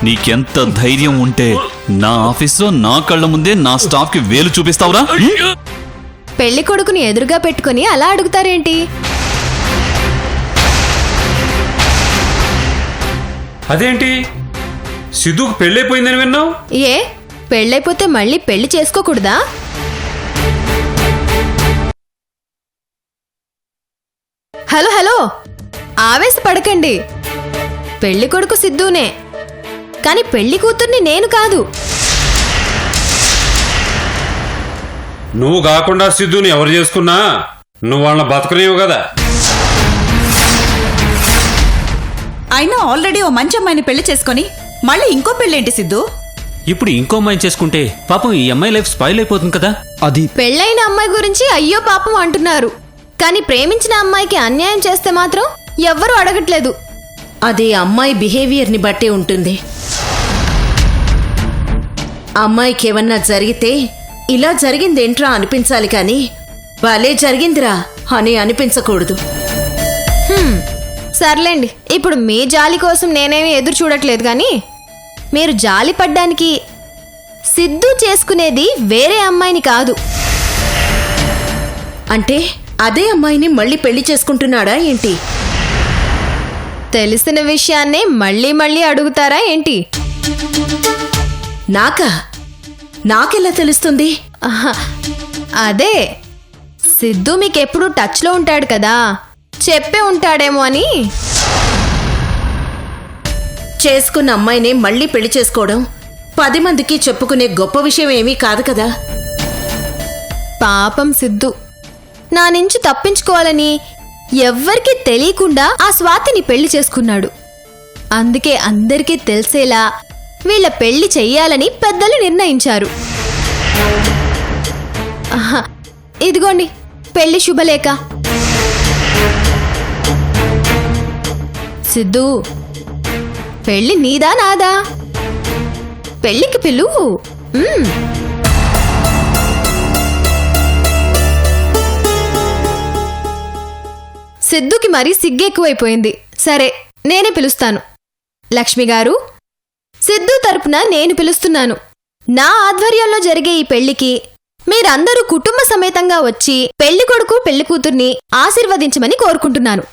నీకెంత ధైర్యం ఉంటే నా ఆఫీస్లో నా కళ్ళ ముందే నా స్టాఫ్ కి వేలు చూపిస్తావురా? పెళ్లి కొడుకుని ఎదురుగా పెట్టుకుని అలా అడుగుతారేంటి? అదేంటి సిద్ధుకు పెళ్ళైపోయిందని విన్నావు? ఏ పెళ్ళైపోతే మళ్ళీ పెళ్లి చేసుకోకూడదా? Hello hello, ఆవేశపడకండి. పెళ్లి కొడుకు సిద్ధునే, కానీ పెళ్లి కూతుర్ని నేను కాదు. నువ్వు కాకుండా సిద్ధుని ఎవరు చేసుకున్నా నువ్వు వాళ్ళ బతకలేవు కదా. అయినా ఆల్రెడీ ఓ మంచి అమ్మాయిని పెళ్లి చేసుకొని మళ్ళీ ఇంకో పెళ్ళేంటి సిద్ధు? ఇప్పుడు ఇంకో అమ్మాయిని చేసుకుంటే పాపం ఈ అమ్మాయి లైఫ్ స్పాయిల్ అయిపోతుంది కదా. అది పెళ్ళైన అమ్మాయి గురించి అయ్యో పాపం అంటున్నారు, కానీ ప్రేమించిన అమ్మాయికి అన్యాయం చేస్తే మాత్రం ఎవ్వరూ అడగట్లేదు. అది అమ్మాయి బిహేవియర్ని బట్టే ఉంటుంది. అమ్మాయికి ఏమన్నా జరిగితే ఇలా జరిగిందేంట్రా అనిపించాలి కానీ భలే జరిగిందిరా అని అనిపించకూడదు. సర్లేండి, ఇప్పుడు మీ జాలి కోసం నేనేమీ ఎదురు చూడట్లేదు, కానీ మీరు జాలి పడ్డానికి సిద్ధు చేసుకునేది వేరే అమ్మాయిని కాదు. అంటే అదే అమ్మాయిని మళ్ళీ పెళ్లి చేసుకుంటున్నాడా ఏంటి? తెలిసిన విషయాన్నే మళ్ళీ మళ్ళీ అడుగుతారా ఏంటి? నాకెలా తెలుస్తుంది? ఆహా, అదే సిద్ధు మీకెప్పుడు టచ్లో ఉంటాడు కదా, చెప్పే ఉంటాడేమో అని. చేసుకున్న అమ్మాయినే మళ్ళీ పెళ్లి చేసుకోవడం 10 మందికి చెప్పుకునే గొప్ప విషయం ఏమీ కాదు కదా. పాపం సిద్ధు నా నుంచి తప్పించుకోవాలని ఎవ్వరికీ తెలియకుండా ఆ స్వాతిని పెళ్లి చేసుకున్నాడు. అందుకే అందరికీ తెలిసేలా వీళ్ళ పెళ్లి చెయ్యాలని పెద్దలు నిర్ణయించారు. ఆహా, ఇదిగోండి పెళ్లి శుభలేఖ. సిద్ధు, పెళ్లి నీదా నాదా? పెళ్లికి పిలువు. సిద్ధుకి మరీ సిగ్గెక్కువైపోయింది. సరే, నేనే పిలుస్తాను. లక్ష్మి గారు, సిద్ధు తరపున నేను పిలుస్తున్నాను. నా ఆధ్వర్యంలో జరిగే ఈ పెళ్లికి మీరందరూ కుటుంబ సమేతంగా వచ్చి పెళ్లి కొడుకు పెళ్లి కూతుర్ని ఆశీర్వదించమని కోరుకుంటున్నాను.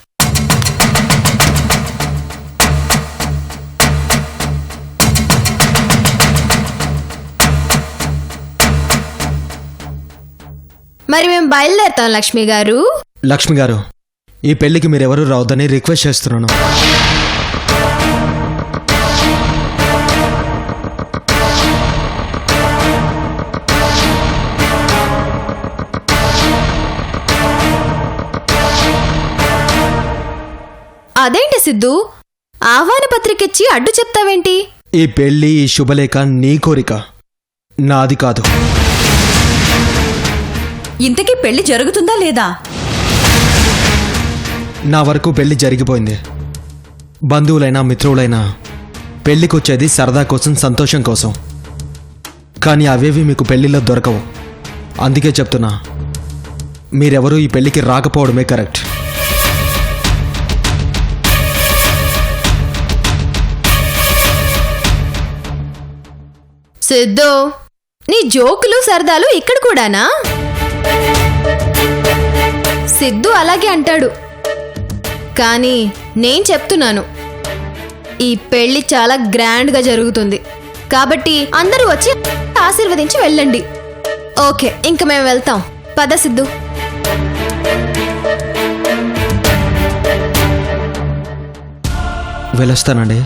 మరి మేము బయలుదేరుతాం లక్ష్మి గారు. లక్ష్మి గారు, ఈ పెళ్లికి మీరెవరూ రావద్దని రిక్వెస్ట్ చేస్తున్నాను. అదేంటి సిద్ధు, ఆహ్వాన పత్రికిచ్చి అడ్డు చెప్తావేంటి? ఈ పెళ్లి, ఈ శుభలేఖ నీ కోరిక, నాది కాదు. ఇంతకీ పెళ్లి జరుగుతుందా లేదా? నా వరకు పెళ్లి జరిగిపోయింది. బంధువులైనా మిత్రులైనా పెళ్లికొచ్చేది సరదా కోసం, సంతోషం కోసం. కానీ అవేవి మీకు పెళ్లిలో దొరకవు. అందుకే చెప్తున్నా, మీరెవరూ ఈ పెళ్లికి రాకపోవడమే కరెక్ట్. సిద్ధు, నీ జోకులు సరదాలు ఇక్కడ కూడానా? సిద్ధు అలాగే అంటాడు, కానీ నేను చెప్తున్నాను, ఈ పెళ్లి చాలా గ్రాండ్గా జరుగుతుంది. కాబట్టి అందరూ వచ్చి ఆశీర్వదించి వెళ్ళండి. ఓకే, ఇంక మేము వెళ్తాం. పద సిద్ధు. వెళ్ళొస్తానండి.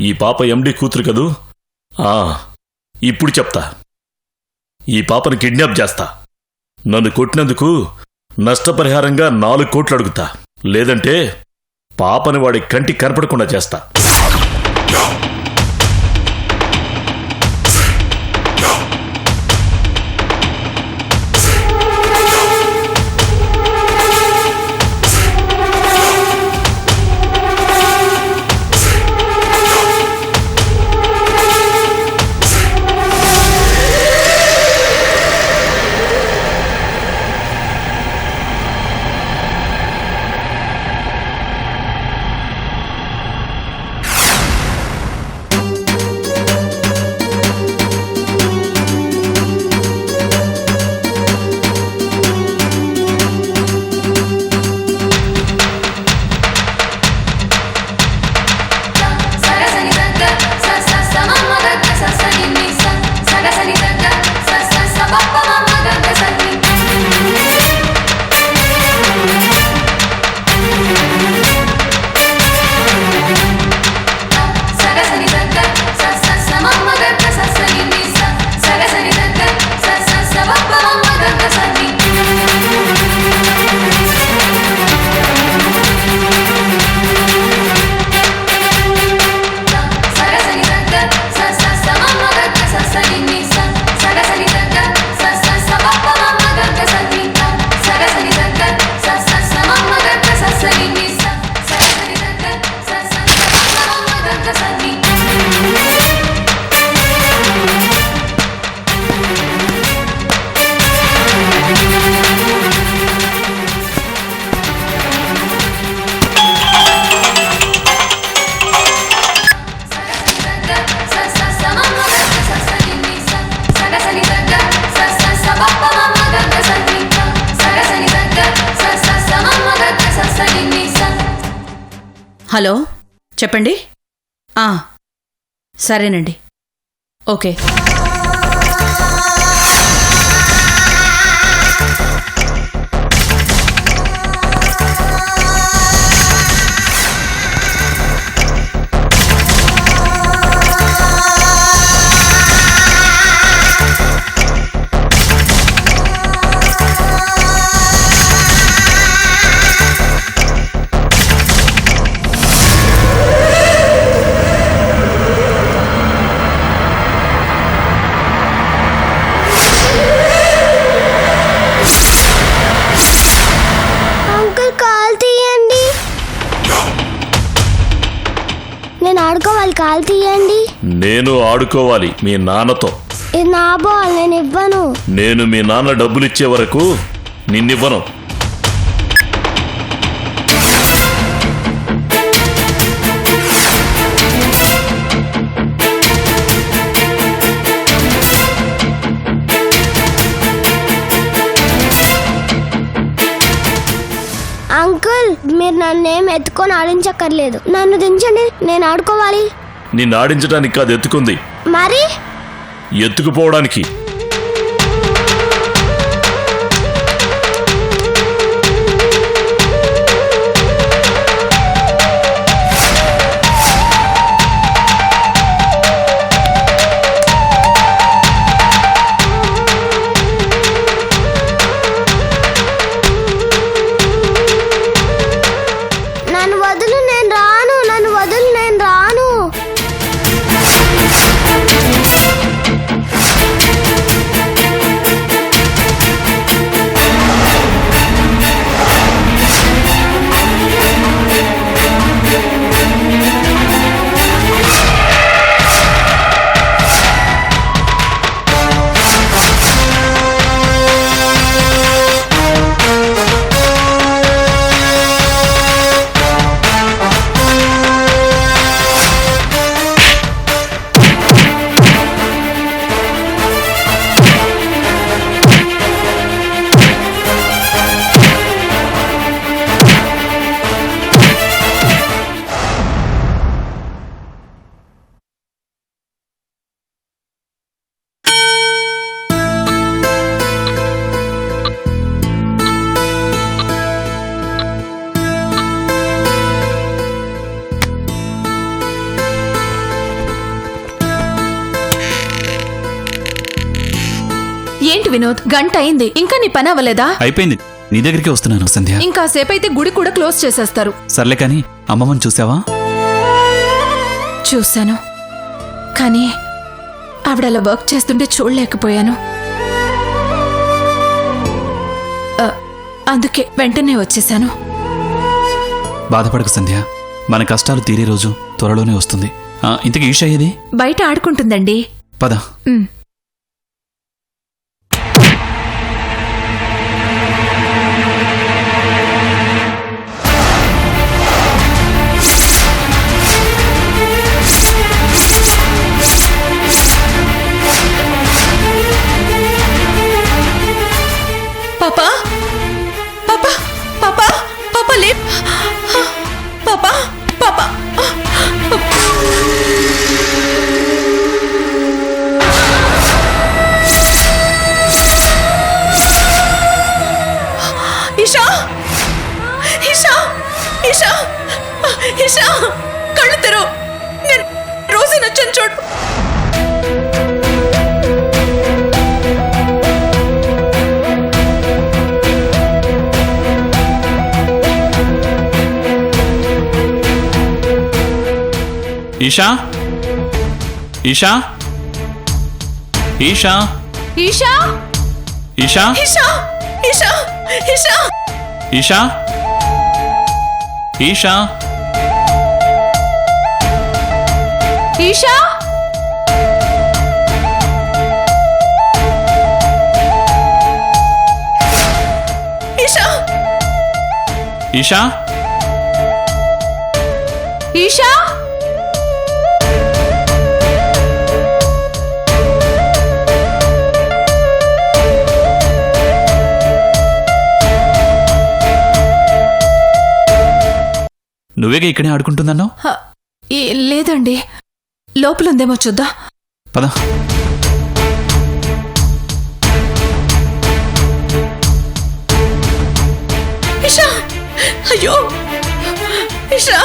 ఈ పాప ఎండి కూతురు కదూ? ఇప్పుడు చెప్తా. ఈ పాపను కిడ్నాప్ చేస్తా. నన్ను కొట్టినందుకు నష్టపరిహారంగా 4 కోట్లు అడుగుతా. లేదంటే పాపని వాడి కంటికి కనపడకుండా చేస్తా. హలో, చెప్పండి. సరేనండి, ఓకే. ఆడుకోవాలి, కాలు తీయండి. నేను ఆడుకోవాలి మీ నాన్నతో. ఇది నా బాల్, నేను ఇవ్వను. నేను మీ నాన్న డబ్బులిచ్చే వరకు నిన్నివ్వను. అంకుల్, మీరు నన్నేం ఎత్తుకొని ఆడించక్కర్లేదు. నన్ను దించండి, నేను ఆడుకోవాలి. నిన్ను ఆడించడానికి కాదు ఎత్తుకుంది, మరి ఎత్తుకుపోవడానికి. ఏంటి వినోద్, గంట అయింది ఇంకా నీ పని అవ్వలేదా? అయిపోయింది, నీ దగ్గరికి వస్తున్నాను సంధ్య. ఇంకాసేపైతే గుడి కూడా క్లోజ్ చేసేస్తారు. సర్లే కానీ అమ్మమ్మని చూసావా? చూశాను, కానీ ఆవిడ అలా వర్క్ చేస్తుంటే చూడలేకపోయాను. అందుకే వెంటనే వచ్చేసాను. బాధపడకు సంధ్య, మన కష్టాలు తీరే రోజు త్వరలోనే వస్తుంది. ఇంతకీ ఈషా ఏది? బయట ఆడుకుంటుందండి. పద. పాపా పాపా పాపా పాపా లే పాపా పాపా. ఈషా ఈషా ఈషా ఈషా కళ్ళు తెరు, నేను రోజు నచ్చని చూడు. ఈషా ఈషా ఈషా ఈషా ఈషా ఈషా ఈషా ఈషా ఈషా ఈషా ఈషా ఈషా ఈషా ఈషా నువ్వేగా ఇక్కడే ఆడుకుంటుందన్నావు? లేదండి, లోపలుందేమో చూద్దాం. పద. ఈషా అయ్యో ఈషా.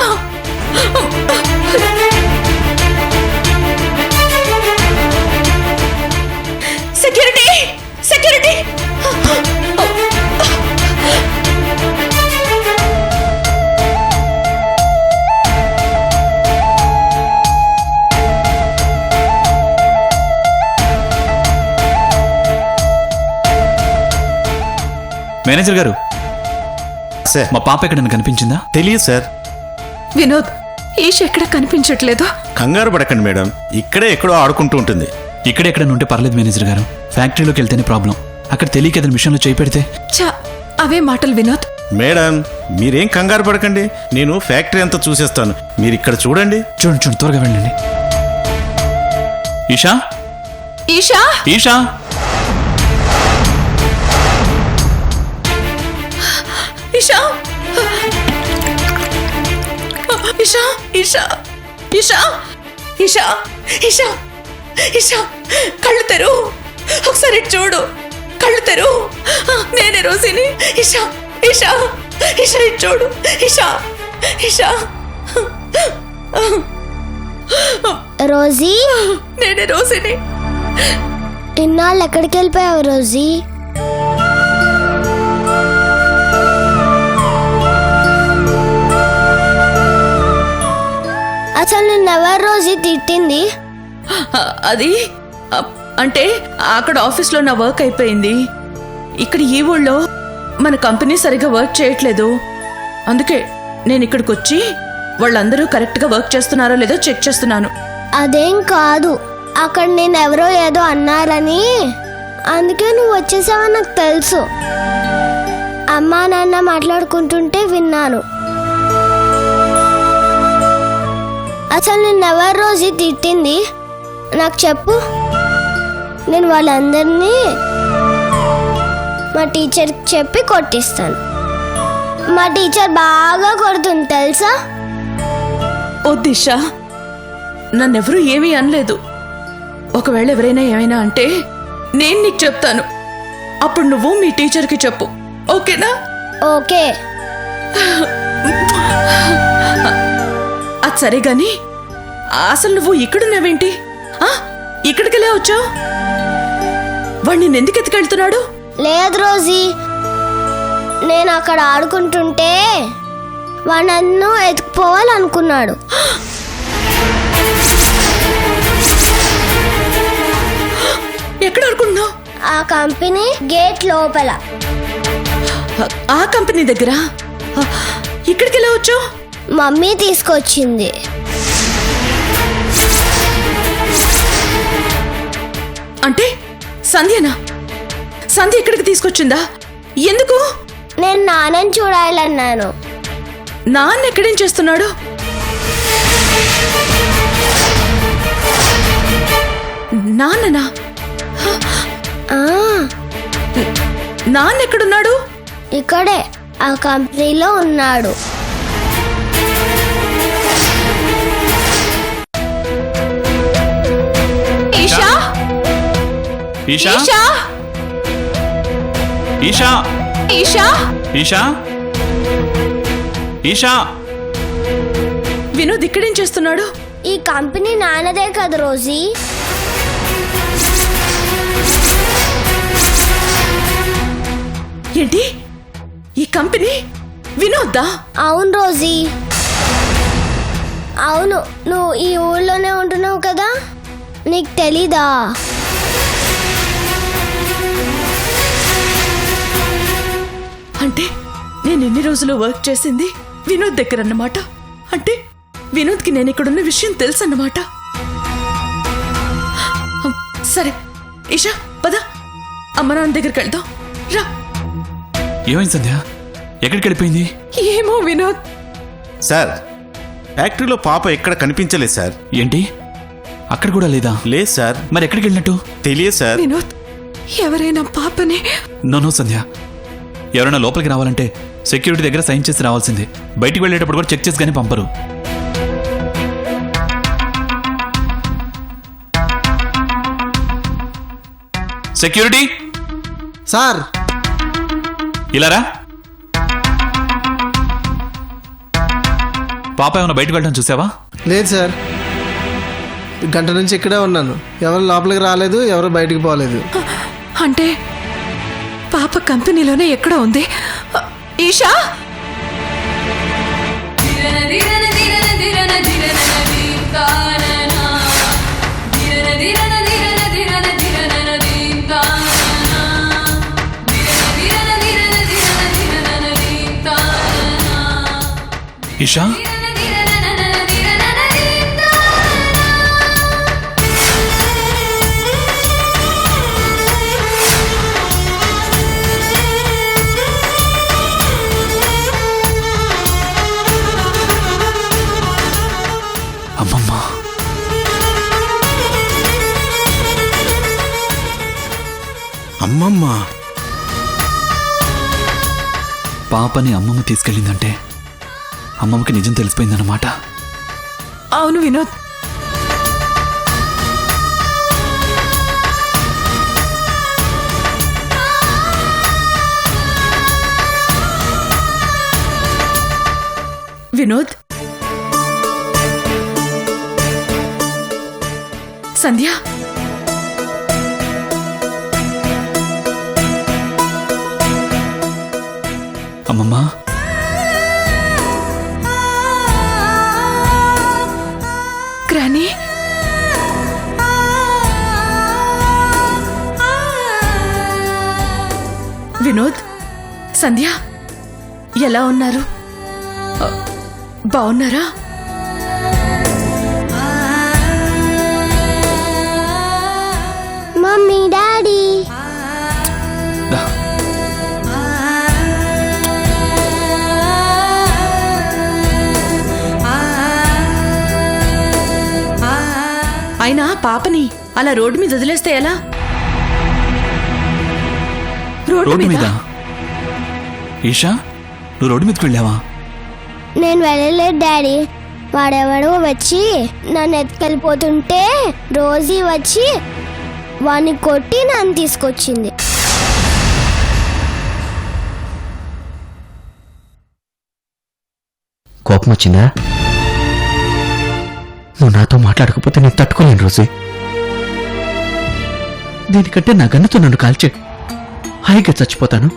Security security. మేనేజర్ గారు, సార్ మా పాప ఎక్కడైనా కనిపించిందా? తెలియదు సార్. వినోద్, ఈష ఎక్కడ కనిపించట్లేదు. కంగారు పడకండి మేడం, ఇక్కడే ఎక్కడో ఆడుకుంటూ ఉంటుంది. ఇక్కడెక్కడ ఉంటే పర్లేదు మేనేజర్ గారు, ఫ్యాక్టరీలోకి వెళ్తేనే ప్రాబ్లం. అక్కడ తెలియక ఏదైనా మిషన్లో చేయి పెడితే. చా, అవే మాటలు వినోద్. మేడం మీరేం కంగారు పడకండి, నేను ఫ్యాక్టరీ అంతా చూసేస్తాను, మీరు ఇక్కడ చూడండి. చూడండి త్వరగా వెళ్ళండి. ఈషా ఈషా ఈషా ఈషా ఈషా ఈషా ఈషా ఈషా ఈషా ఈషా కళ్ళు తెరు, ఒకసారి చూడు, కళ్ళు తెరు. నేనే రోజీని. ఈషా ఈషా ఈషా చూడు. ఈషా ఈషా రోజీ, నేనే రోజీని. ఇన్నాళ్ళు ఎక్కడికి వెళ్ళిపోయావు రోజీ? అసలు నిన్నెవరు రోజీ తిట్టింది? అది అంటే అక్కడ ఆఫీస్లో నా వర్క్ అయిపోయింది. ఇక్కడ ఈ ఊళ్ళో మన కంపెనీ సరిగా వర్క్ చేయట్లేదు. అందుకే నేను ఇక్కడికి వచ్చి వాళ్ళందరూ కరెక్ట్గా వర్క్ చేస్తున్నారో లేదో చెక్ చేస్తున్నాను. అదేం కాదు, అక్కడ నేను ఎవరో ఏదో అన్నారని, అందుకే నువ్వు వచ్చేసావని నాకు తెలుసు. అమ్మా నాన్న మాట్లాడుకుంటుంటే విన్నాను. అసలు నిన్నెవరు రోజు తిట్టింది నాకు చెప్పు. నేను వాళ్ళందరినీ మా టీచర్కి చెప్పి కొట్టిస్తాను. మా టీచర్ బాగా కొడుతుంది తెలుసా? ఓ దిశ, నన్నెవరూ ఏమీ అనలేదు. ఒకవేళ ఎవరైనా ఏమైనా అంటే నేను నీకు చెప్తాను. అప్పుడు నువ్వు మీ టీచర్కి చెప్పు, ఓకేనా? ఓకే. అది సరే గాని అసలు నువ్వు ఇక్కడున్నావేంటి? ఇక్కడికెళ్ళే వచ్చావు? వాణ్ణి ఎందుకు ఎత్తుకెళ్తున్నాడు? లేదు రోజీ, నేను అక్కడ ఆడుకుంటుంటే వాడు నన్ను ఎత్తుకుపోవాలనుకున్నాడు. ఎక్కడ ఆడుకుంటున్నావు? ఆ కంపెనీ గేట్ లోపల. ఆ కంపెనీ దగ్గర? ఇక్కడికి ఎలా వచ్చావు? మమ్మీ తీసుకొచ్చింది. అంటే సంధ్యనా? సంధ్య ఇక్కడికి తీసుకొచ్చిందా? ఎందుకు? నేను నాన్నని చూడాలన్నాను. నాన్న ఎక్కడేం చేస్తున్నాడు? నాన్ననా? ఆ, నాన్న ఎక్కడున్నాడు? ఇక్కడే ఆ కంపెనీలో ఉన్నాడు. ఈషా! ఈషా ఈషా! ఈషా ఈషా! ఈషా ఈషా వినోద్ ఇక్కడేం చేస్తున్నాడు? ఈ కంపెనీ నాన్నదే కదా రోజీ. ఏంటి? ఈ కంపెనీ వినోద్దా? అవును రోజీ, అవును. నువ్వు ఈ ఊళ్ళోనే ఉంటున్నావు కదా, నీకు తెలీదా? అంటే నేను ఎన్ని రోజులు వర్క్ చేసింది వినోద్ దగ్గర అన్నమాట. అంటే వినోద్కి నేను ఇక్కడున్న విషయం తెలుసు అన్నమాట. సరే ఈషా, పద అమ్మ నాన్న దగ్గరికి వెళ్దాం. రా. ఏమైంది సంధ్య? ఎక్కడికి వెళ్ళిపోయింది? ఏమో వినోద్. సార్, ఫ్యాక్టరీలో పాప ఎక్కడ కనిపించలేదు సార్. ఏంటి, అక్కడ కూడా లేదా? లేదు సార్. మరి ఎక్కడికి వెళ్ళినట్టు? తెలియదు సార్. వినోద్, ఎవరైనా పాపని... నో సంధ్య, ఎవరైనా లోపలికి రావాలంటే సెక్యూరిటీ దగ్గర సైన్ చేసి రావాల్సిందే. బయటికి వెళ్ళేటప్పుడు కూడా చెక్ చేసి కానీ పంపరు. సెక్యూరిటీ సార్, ఇలారా. పాప ఏమైనా బయటకు వెళ్ళడం చూసావా? లేదు సార్, గంట నుంచి ఇక్కడే ఉన్నాను. ఎవరు లోపలికి రాలేదు, ఎవరు బయటికి పోలేదు. అంటే పాప కంపెనీలోనే ఎక్కడ ఉంది? ఈషా! ఈషా, అమ్మమ్మ, అమ్మమ్మ, పాపని అమ్మమ్మ తీసుకెళ్ళిందంటే అమ్మమ్మకి నిజం తెలిసిపోయిందన్నమాట. అవును వినోద్. వినోద్, సంధ్య, అమ్మమ్మ, గ్రానీ, వినోద్, సంధ్య ఎలా ఉన్నారు? బాగున్నారా? Mummy, daddy. అయినా పాపని అలా రోడ్డు మీద వదిలేస్తే ఎలా? రోడ్డు మీద? ఈషా, నువ్వు రోడ్డు మీదకి వెళ్ళావా? నేను వెళ్ళలేదు డాడీ. వాడెవడో వచ్చి నన్ను ఎత్తుకెళ్ళిపోతుంటే రోజీ వచ్చి వాడిని కొట్టి నన్ను తీసుకొచ్చింది. కోపం వచ్చిందా? నువ్వు నాతో మాట్లాడకపోతే నేను తట్టుకోలేను రోజీ. దీనికంటే నా గన్నుతో నన్ను కాల్చే హాయిగా చచ్చిపోతాను.